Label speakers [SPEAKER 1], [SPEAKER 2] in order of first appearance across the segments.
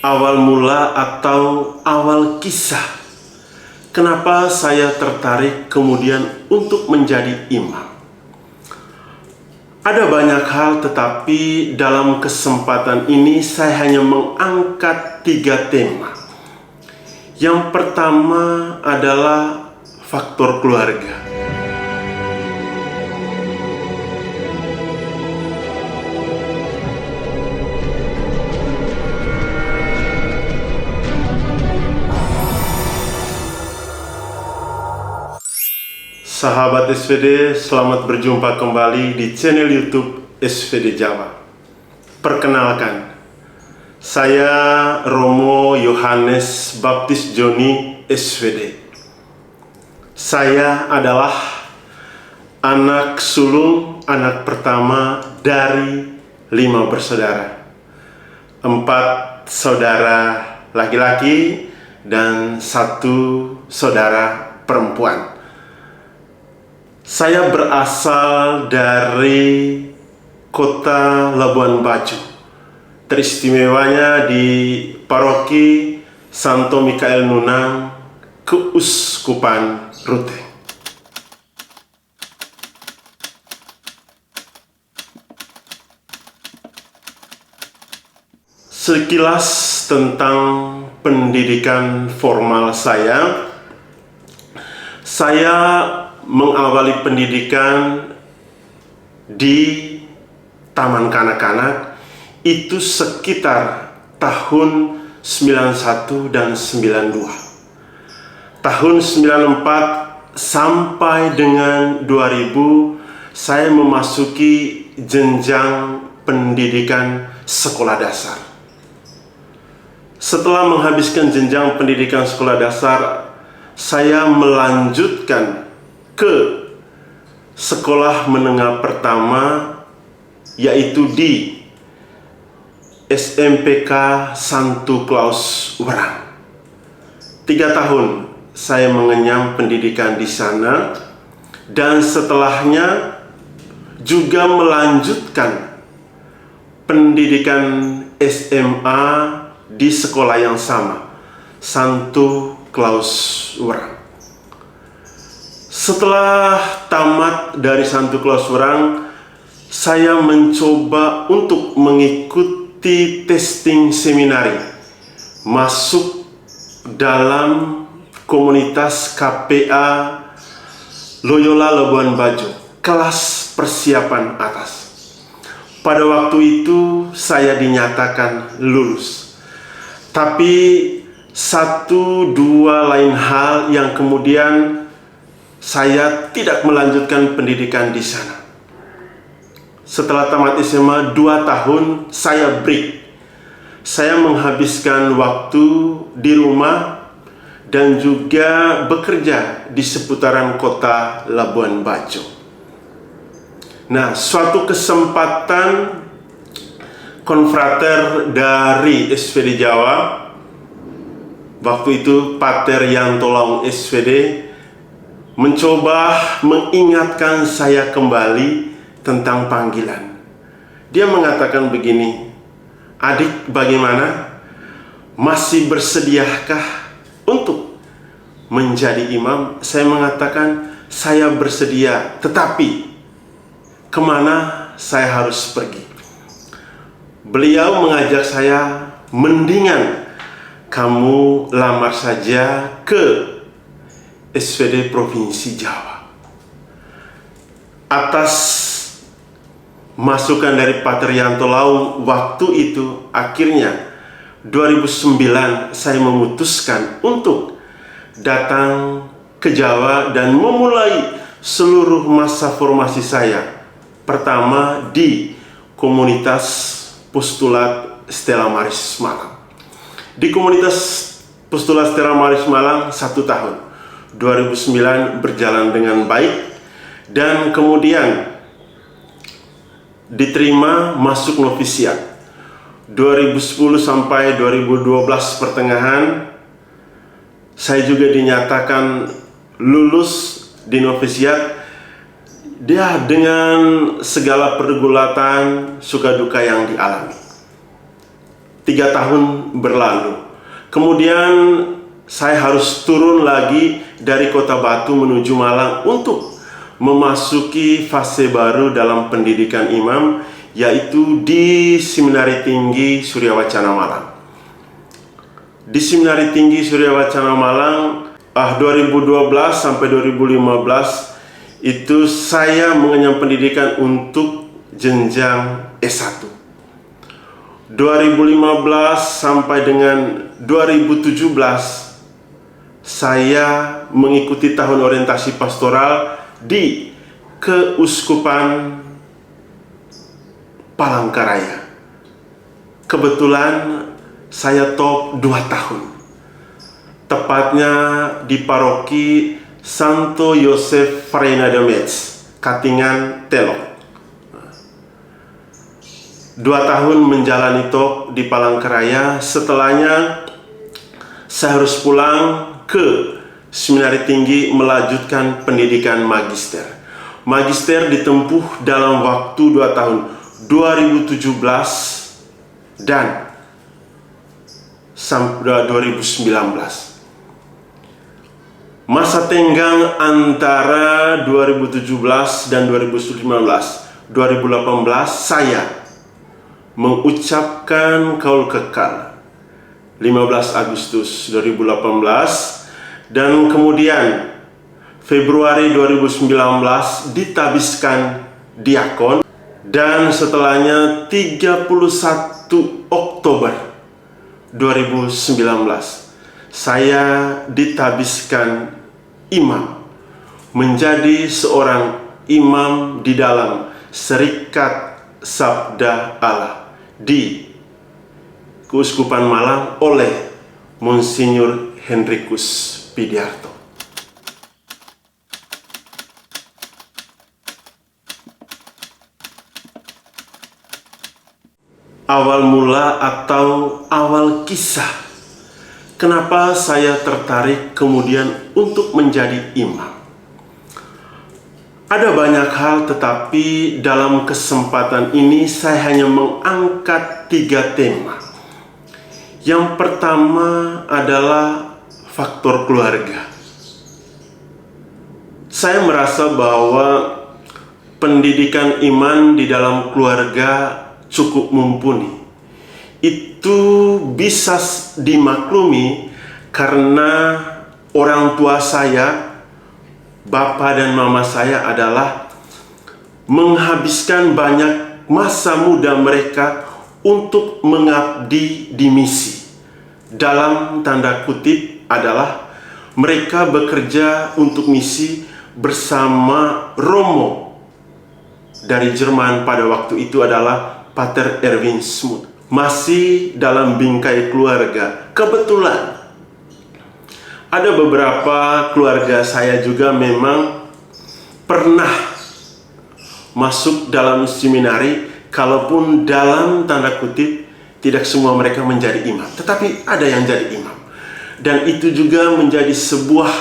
[SPEAKER 1] awal mula atau awal kisah kenapa saya tertarik kemudian untuk menjadi imam. Ada banyak hal, tetapi dalam kesempatan ini saya hanya mengangkat 3 tema. Yang pertama adalah faktor keluarga. Sahabat SVD, selamat berjumpa kembali di channel YouTube SVD Jawa. Perkenalkan, saya Romo Yohanes Baptis Joni SVD. Saya adalah anak sulung, anak pertama dari 5 bersaudara. 4 saudara laki-laki dan 1 saudara perempuan. Saya berasal dari kota Labuan Bajo, teristimewanya di Paroki Santo Mikael Nunang, Keuskupan Ruteng. Sekilas tentang pendidikan formal saya mengawali pendidikan di Taman Kanak-kanak itu sekitar tahun 91 dan 92. Tahun 94 sampai dengan 2000 saya memasuki jenjang pendidikan sekolah dasar. Setelah menghabiskan jenjang pendidikan sekolah dasar, saya melanjutkan ke sekolah menengah pertama, yaitu di SMPK Santo Claus Werang. 3 tahun saya mengenyam pendidikan di sana, dan setelahnya juga melanjutkan pendidikan SMA di sekolah yang sama, Santo Claus Werang. Setelah tamat dari Santo Claus Werang, saya mencoba untuk mengikuti testing seminari, masuk dalam komunitas KPA Loyola Labuan Bajo, kelas persiapan atas. Pada waktu itu saya dinyatakan lulus, tapi 1-2 lain hal yang kemudian saya tidak melanjutkan pendidikan di sana. Setelah tamat SMA 2 tahun, saya break. Saya menghabiskan waktu di rumah dan juga bekerja di seputaran kota Labuan Bajo. Nah, suatu kesempatan konfrater dari SVD Jawa, waktu itu Pater Yantolaung SVD, mencoba mengingatkan saya kembali tentang panggilan. Dia mengatakan begini, "Adik, bagaimana? Masih bersediakah untuk menjadi imam?" Saya mengatakan, "Saya bersedia, tetapi kemana saya harus pergi?" Beliau mengajak saya, "Mendingan kamu lamar saja ke SVD Provinsi Jawa." Atas masukan dari Pater Yantolaung waktu itu, akhirnya 2009 saya memutuskan untuk datang ke Jawa dan memulai seluruh masa formasi saya. Pertama di komunitas Postulat Stella Maris Malang. Di komunitas Postulat Stella Maris Malang 1 tahun. 2009 berjalan dengan baik, dan kemudian diterima masuk novisiat. 2010 sampai 2012 pertengahan saya juga dinyatakan lulus di novisiat, dia dengan segala pergulatan suka duka yang dialami. 3 tahun berlalu. Kemudian saya harus turun lagi dari Kota Batu menuju Malang untuk memasuki fase baru dalam pendidikan imam, yaitu di Seminari Tinggi Surya Wacana Malang. Di Seminari Tinggi Surya Wacana Malang 2012 sampai 2015 itu saya mengenyam pendidikan untuk jenjang S1. 2015 sampai dengan 2017 saya mengikuti tahun orientasi pastoral di Keuskupan Palangkaraya. Kebetulan saya top 2 tahun. Tepatnya di paroki Santo Yosef Farina de Metz, Katingan, Telok. 2 tahun menjalani top di Palangkaraya. Setelahnya saya harus pulang ke Seminari Tinggi melanjutkan pendidikan magister. Magister ditempuh dalam waktu 2 tahun, 2017 dan sampai 2019. Masa tenggang antara 2017 dan 2019, 2018 saya mengucapkan kaul kekal 15 Agustus 2018 dan kemudian Februari 2019 ditabiskan diakon dan setelahnya 31 Oktober 2019 saya ditabiskan imam, menjadi seorang imam di dalam Serikat Sabda Allah di Keuskupan Malang oleh Monsinyur Henrikus Pidiarto. Awal mula atau awal kisah kenapa saya tertarik kemudian untuk menjadi imam. Ada banyak hal, tetapi dalam kesempatan ini saya hanya mengangkat 3 tema. Yang pertama adalah faktor keluarga. Saya merasa bahwa pendidikan iman di dalam keluarga cukup mumpuni. Itu bisa dimaklumi karena orang tua saya, bapak dan mama saya adalah menghabiskan banyak masa muda mereka untuk mengabdi di misi. Dalam tanda kutip adalah mereka bekerja untuk misi bersama Romo dari Jerman pada waktu itu adalah Pater Erwin Smuts. Masih dalam bingkai keluarga. Kebetulan ada beberapa keluarga saya juga memang pernah masuk dalam seminari, kalaupun dalam tanda kutip tidak semua mereka menjadi imam, tetapi ada yang jadi imam. Dan itu juga menjadi sebuah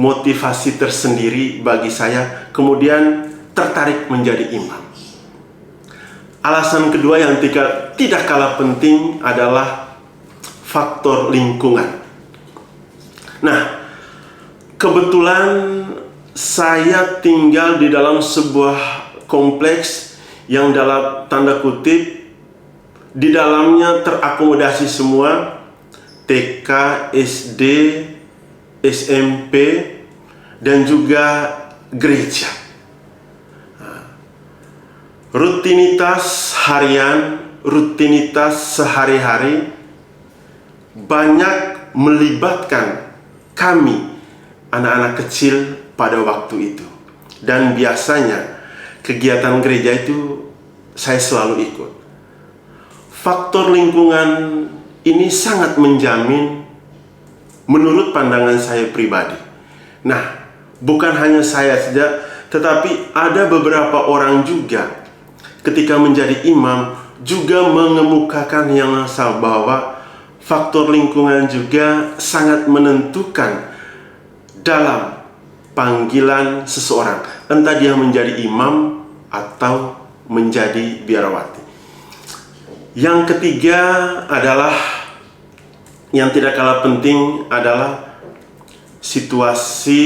[SPEAKER 1] motivasi tersendiri bagi saya kemudian tertarik menjadi imam. Alasan kedua yang tidak kalah penting adalah faktor lingkungan. Nah, kebetulan saya tinggal di dalam sebuah kompleks yang dalam tanda kutip di dalamnya terakomodasi semua TK, SD, SMP, dan juga gereja. Rutinitas harian, rutinitas sehari-hari banyak melibatkan kami, anak-anak kecil pada waktu itu. Dan biasanya kegiatan gereja itu saya selalu ikut. Faktor lingkungan ini sangat menjamin menurut pandangan saya pribadi. Nah, bukan hanya saya saja, tetapi ada beberapa orang juga ketika menjadi imam juga mengemukakan yang sama, bahwa faktor lingkungan juga sangat menentukan dalam panggilan seseorang, entah dia menjadi imam atau menjadi biarawati. Yang ketiga adalah, yang tidak kalah penting adalah situasi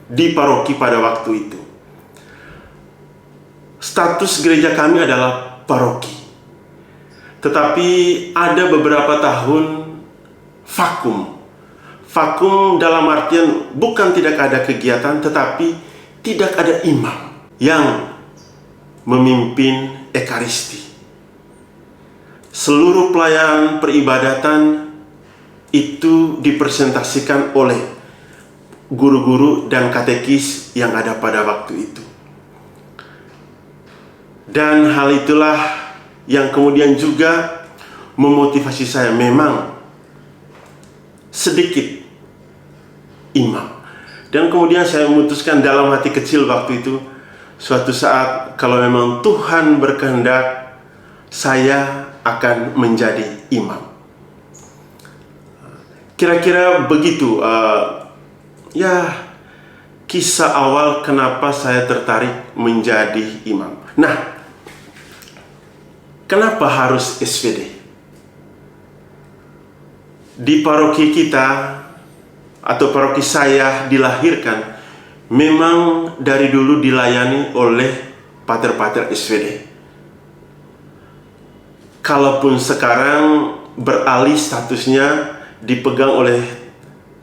[SPEAKER 1] di paroki pada waktu itu. Status gereja kami adalah paroki, tetapi ada beberapa tahun vakum. Vakum dalam artian bukan tidak ada kegiatan, tetapi tidak ada imam yang memimpin ekaristi. Seluruh pelayanan peribadatan itu dipresentasikan oleh guru-guru dan katekis yang ada pada waktu itu. Dan hal itulah yang kemudian juga memotivasi saya. Memang sedikit imam. Dan kemudian saya memutuskan dalam hati kecil waktu itu, suatu saat kalau memang Tuhan berkehendak, saya akan menjadi imam. Kira-kira begitu kisah awal kenapa saya tertarik menjadi imam. Nah, kenapa harus SVD? Di paroki kita atau paroki saya dilahirkan memang dari dulu dilayani oleh pater-pater SVD. Kalaupun sekarang beralih statusnya dipegang oleh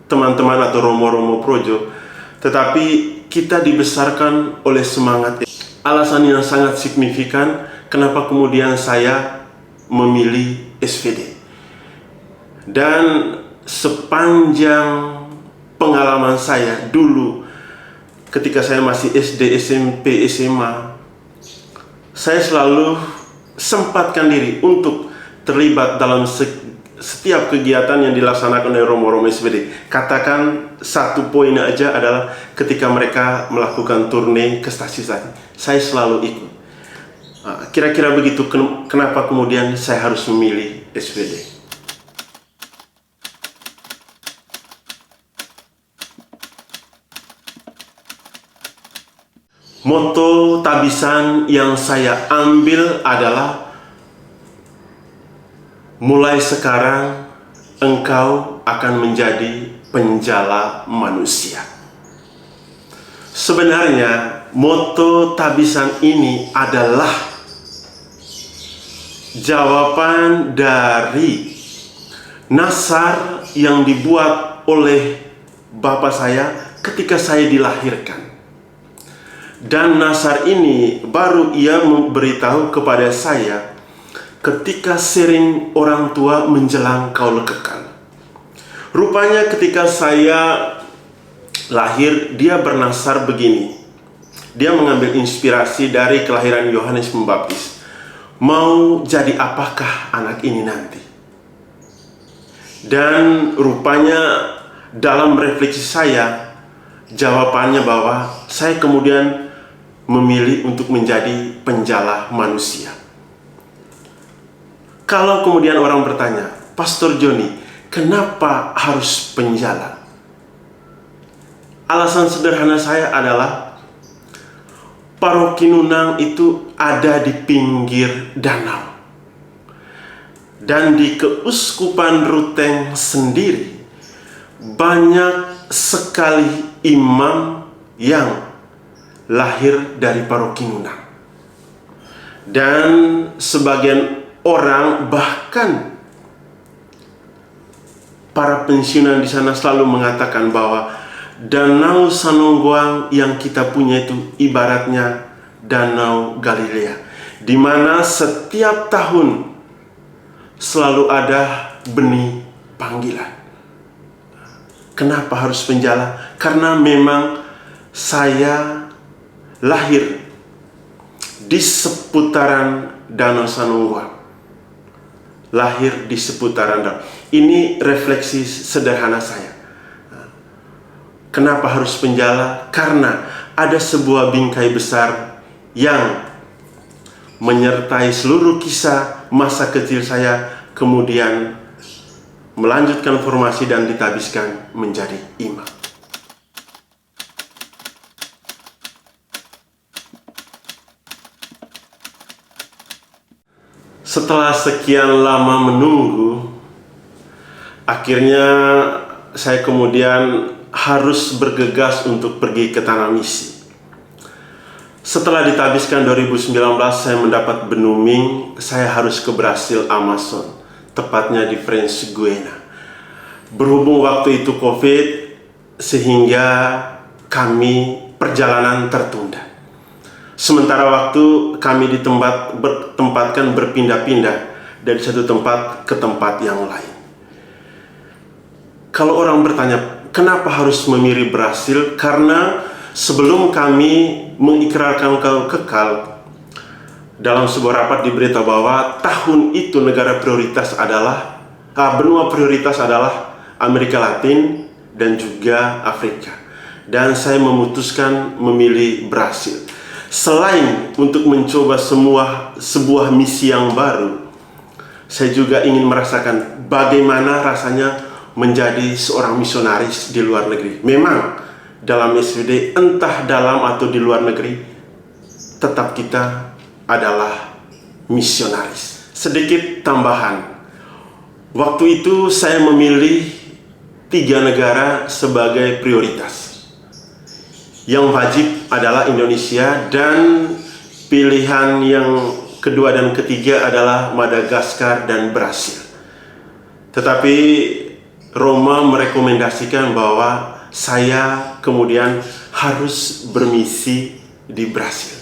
[SPEAKER 1] teman-teman atau romo-romo projo, tetapi kita dibesarkan oleh semangat. Alasan yang sangat signifikan kenapa kemudian saya memilih SVD. Dan sepanjang pengalaman saya dulu ketika saya masih SD, SMP, SMA, saya selalu sempatkan diri untuk terlibat dalam setiap kegiatan yang dilaksanakan oleh romo-romo SVD. Katakan satu poin aja adalah ketika mereka melakukan turne ke stasi-stasi, saya selalu ikut. Kira-kira begitu kenapa kemudian saya harus memilih SVD. Moto tabisan yang saya ambil adalah, mulai sekarang engkau akan menjadi penjala manusia. Sebenarnya moto tabisan ini adalah jawaban dari nasar yang dibuat oleh bapak saya ketika saya dilahirkan. Dan nasar ini baru ia memberitahu kepada saya ketika sering orang tua menjelang kaul kekal. Rupanya ketika saya lahir, dia bernasar begini. Dia mengambil inspirasi dari kelahiran Yohanes Pembaptis. Mau jadi apakah anak ini nanti? Dan rupanya dalam refleksi saya, jawabannya bahwa saya kemudian memilih untuk menjadi penjala manusia. Kalau kemudian orang bertanya, Pastor Joni, kenapa harus penjala? Alasan sederhana saya adalah, paroki Nunang itu ada di pinggir danau. Dan di Keuskupan Ruteng sendiri banyak sekali imam yang lahir dari paroki Nunang. Dan sebagian orang, bahkan para pensiunan di sana, selalu mengatakan bahwa Danau Sanonggoang yang kita punya itu ibaratnya Danau Galilea, di mana setiap tahun selalu ada benih panggilan. Kenapa harus penjala? Karena memang saya lahir di seputaran Danau Sanonggoang. Lahir di seputaran danau. Ini refleksi sederhana saya. Kenapa harus penjala? Karena ada sebuah bingkai besar yang menyertai seluruh kisah masa kecil saya, kemudian melanjutkan formasi dan ditabiskan menjadi imam. Setelah sekian lama menunggu, akhirnya saya kemudian harus bergegas untuk pergi ke tanah misi. Setelah ditabiskan 2019, saya mendapat benuming, saya harus ke Brasil, Amazon, tepatnya di French Guiana. Berhubung waktu itu COVID, sehingga kami perjalanan tertunda. Sementara waktu kami ditempatkan berpindah-pindah dari satu tempat ke tempat yang lain. Kalau orang bertanya, kenapa harus memilih Brasil? Karena sebelum kami mengikrarkan kekal, dalam sebuah rapat diberitahu bahwa tahun itu negara prioritas adalah, benua prioritas adalah Amerika Latin dan juga Afrika. Dan saya memutuskan memilih Brasil. Selain untuk mencoba sebuah misi yang baru, saya juga ingin merasakan bagaimana rasanya menjadi seorang misionaris di luar negeri. Memang dalam SVD, entah dalam atau di luar negeri, tetap kita adalah misionaris. Sedikit tambahan, waktu itu saya memilih 3 negara sebagai prioritas. Yang wajib adalah Indonesia, dan pilihan yang kedua dan ketiga adalah Madagaskar dan Brasil. Tetapi Roma merekomendasikan bahwa saya kemudian harus bermisi di Brasil.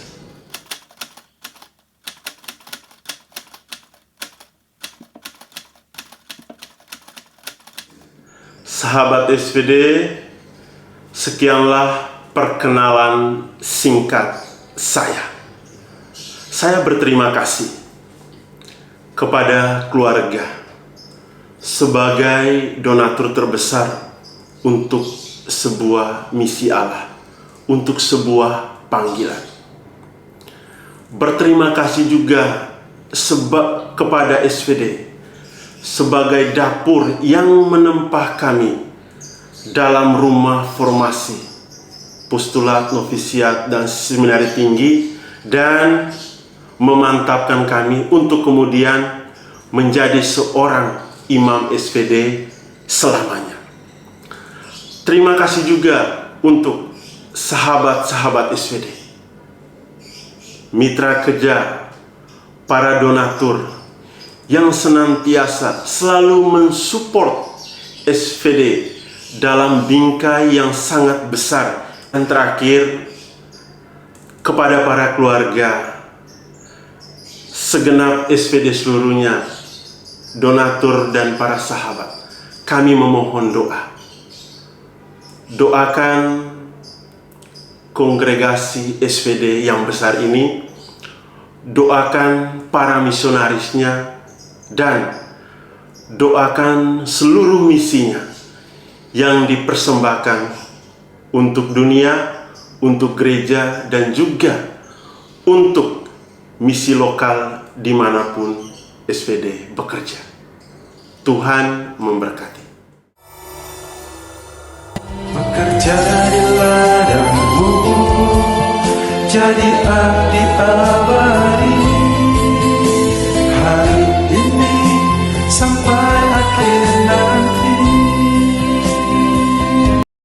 [SPEAKER 1] Sahabat SVD, sekianlah perkenalan singkat saya. Saya berterima kasih kepada keluarga sebagai donatur terbesar untuk sebuah misi Allah, untuk sebuah panggilan. Berterima kasih juga kepada SVD sebagai dapur yang menempah kami dalam rumah formasi, postulat, novisiat, dan seminari tinggi, dan memantapkan kami untuk kemudian menjadi seorang imam SVD selamanya. Terima kasih juga untuk sahabat-sahabat SVD, mitra kerja, para donatur yang senantiasa selalu mensupport SVD dalam bingkai yang sangat besar. Dan terakhir, kepada para keluarga, segenap SVD seluruhnya, donatur dan para sahabat, kami memohon doa. Doakan kongregasi SVD yang besar ini, doakan para misionarisnya, dan doakan seluruh misinya yang dipersembahkan untuk dunia, untuk gereja, dan juga untuk misi lokal dimanapun SVD bekerja. Tuhan memberkati.
[SPEAKER 2] Bekerja di ladangmu, jadi abdi Allah.